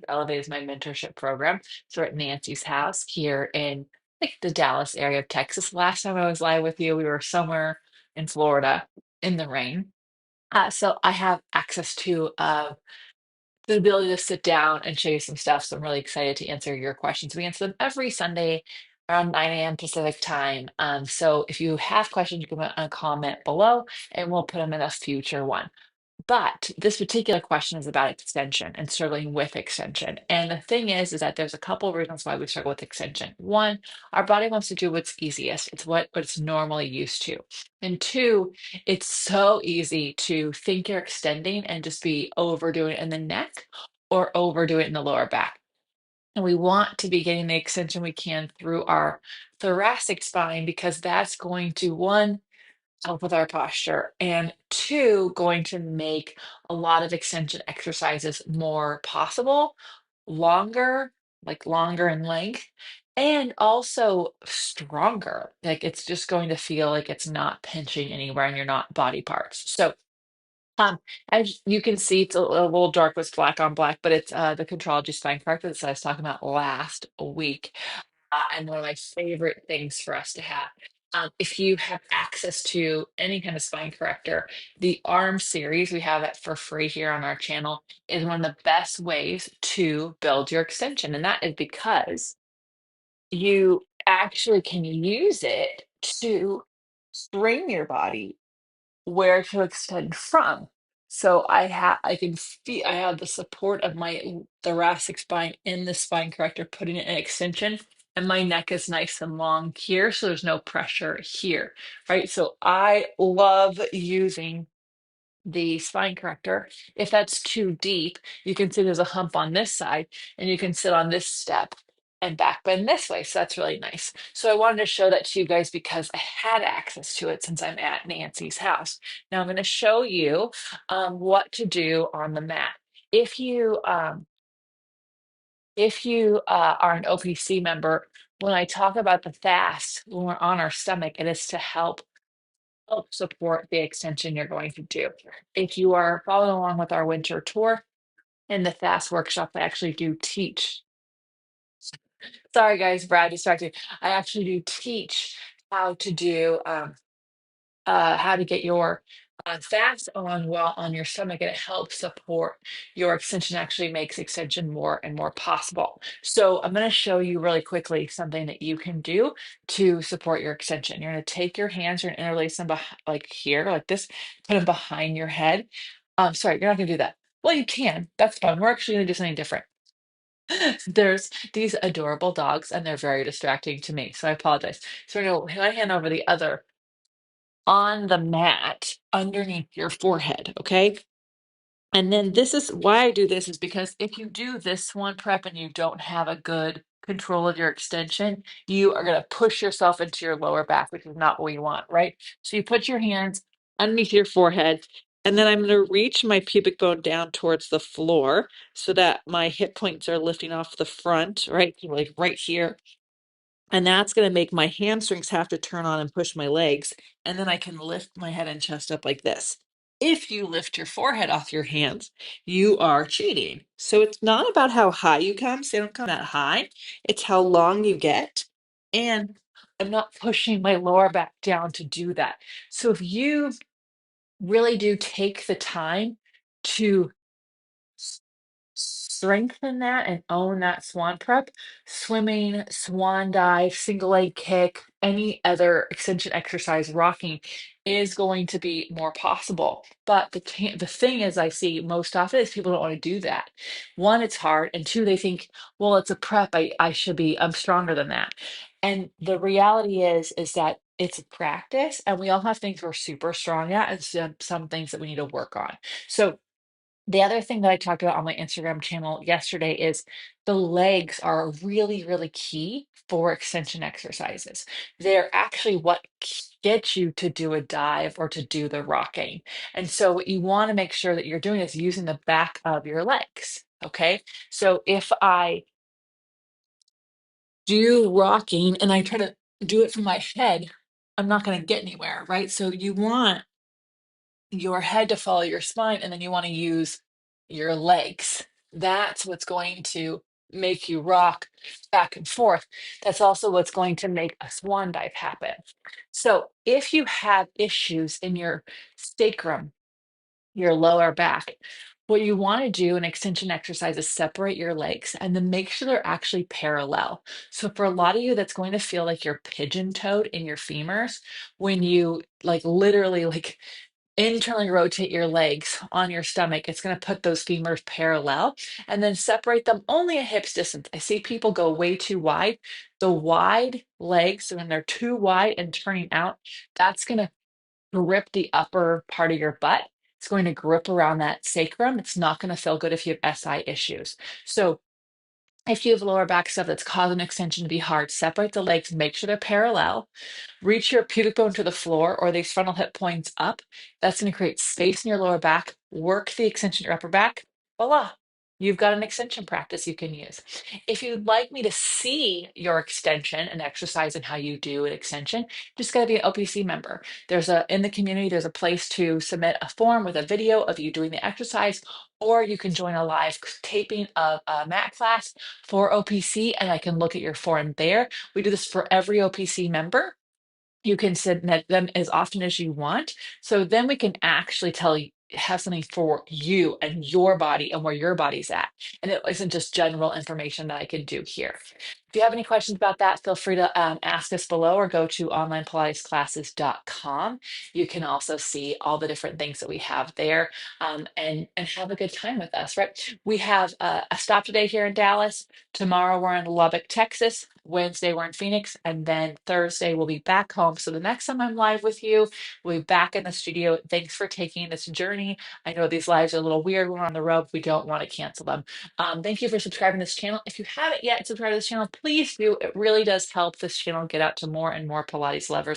Elevate is my mentorship program. So we're at Nancy's house here in like the Dallas area of Texas. Last time I was live with you, we were somewhere in Florida in the rain. So I have access to the ability to sit down and show you some stuff. So I'm really excited to answer your questions. We answer them every Sunday around 9 a.m. Pacific time. So if you have questions, you can put a comment below and we'll put them in a future one. But this particular question is about extension and struggling with extension. And the thing is that there's a couple of reasons why we struggle with extension. One, our body wants to do what's easiest. It's what it's normally used to. And two, it's so easy to think you're extending and just be overdoing it in the neck or overdo it in the lower back. And we want to be getting the extension we can through our thoracic spine because that's going to, one, help with our posture, and two, going to make a lot of extension exercises more possible, longer, like longer in length, and also stronger. Like it's just going to feel like it's not pinching anywhere in your not body parts. So as you can see, it's a little dark with black on black, but it's the Contrology spine corrector that I was talking about last week, and one of my favorite things for us to have. If you have access to any kind of spine corrector, the ARM series, we have it for free here on our channel, is one of the best ways to build your extension. And that is because you actually can use it to train your body where to extend from. So I can feel I have the support of my thoracic spine in the spine corrector, putting it in extension, and my neck is nice and long here, so there's no pressure here, right? So I love using the spine corrector. If that's too deep, you can see there's a hump on this side, and you can sit on this step and back bend this way. So that's really nice. So I wanted to show that to you guys because I had access to it since I'm at Nancy's house. Now I'm going to show you what to do on the mat. If you are an OPC member, when I talk about the fast when we're on our stomach, it is to help support the extension you're going to do. If you are following along with our winter tour in the fast workshop, I actually do teach. Sorry, guys, Brad distracted. I actually do teach how to do how to get your fast on while on your stomach, and it helps support your extension. Actually, makes extension more and more possible. So I'm going to show you really quickly something that you can do to support your extension. You're going to take your hands, you're going to interlace them like here, like this, put them behind your head. Sorry, you're not going to do that. Well, you can. That's fun. We're actually going to do something different. There's these adorable dogs, and they're very distracting to me, so I apologize. So we're going to one hand over the other on the mat underneath your forehead, okay? And then this is why I do this is because if you do this one prep and you don't have a good control of your extension, you are going to push yourself into your lower back, which is not what we want, right? So you put your hands underneath your forehead, and then I'm going to reach my pubic bone down towards the floor so that my hip points are lifting off the front, right? Like right here. And that's going to make my hamstrings have to turn on and push my legs. And then I can lift my head and chest up like this. If you lift your forehead off your hands, you are cheating. So it's not about how high you come. So they don't come that high. It's how long you get. And I'm not pushing my lower back down to do that. So if you really do take the time to strengthen that and own that swan prep, swimming, swan dive, single leg kick, any other extension exercise, rocking is going to be more possible. But the thing is, I see most often is people don't want to do that. One, it's hard, and two, they think, well, it's a prep. I should be. I'm stronger than that. And the reality is that it's a practice, and we all have things we're super strong at, and some things that we need to work on. So the other thing that I talked about on my Instagram channel yesterday is the legs are really, really key for extension exercises. They're actually what gets you to do a dive or to do the rocking. And so, what you want to make sure that you're doing is using the back of your legs. Okay. So, if I do rocking and I try to do it from my head, I'm not going to get anywhere. Right. So, you want your head to follow your spine, and then you want to use your legs, That's what's going to make you rock back and forth. That's also what's going to make a swan dive happen. So if you have issues in your sacrum, your lower back, what you want to do in extension exercise is separate your legs and then make sure they're actually parallel. So for a lot of you, that's going to feel like you're pigeon-toed in your femurs when you like literally like internally rotate your legs on your stomach. It's going to put those femurs parallel and then separate them only a hip's distance. I see people go way too wide. The wide legs, when they're too wide and turning out, that's going to grip the upper part of your butt. It's going to grip around that sacrum. It's not going to feel good if you have SI issues. So if you have lower back stuff that's causing extension to be hard, separate the legs, make sure they're parallel. Reach your pubic bone to the floor or these frontal hip points up. That's going to create space in your lower back. Work the extension of your upper back. Voila. You've got an extension practice you can use. If you'd like me to see your extension and exercise and how you do an extension, just got to be an OPC member. In the community, there's a place to submit a form with a video of you doing the exercise, or you can join a live taping of a mat class for OPC, and I can look at your form there. We do this for every OPC member. You can submit them as often as you want. So then we can actually have something for you and your body and where your body's at. And it isn't just general information that I can do here. If you have any questions about that, feel free to ask us below or go to onlinepilatesclasses.com. You can also see all the different things that we have there, and have a good time with us, right? We have a stop today here in Dallas. Tomorrow we're in Lubbock, Texas. Wednesday we're in Phoenix, and then Thursday we'll be back home. So the next time I'm live with you, we'll be back in the studio. Thanks for taking this journey. I know these lives are a little weird when we're on the road. We don't want to cancel them. Thank you for subscribing to this channel. If you haven't yet subscribed to this channel, please do. It really does help this channel get out to more and more Pilates lovers.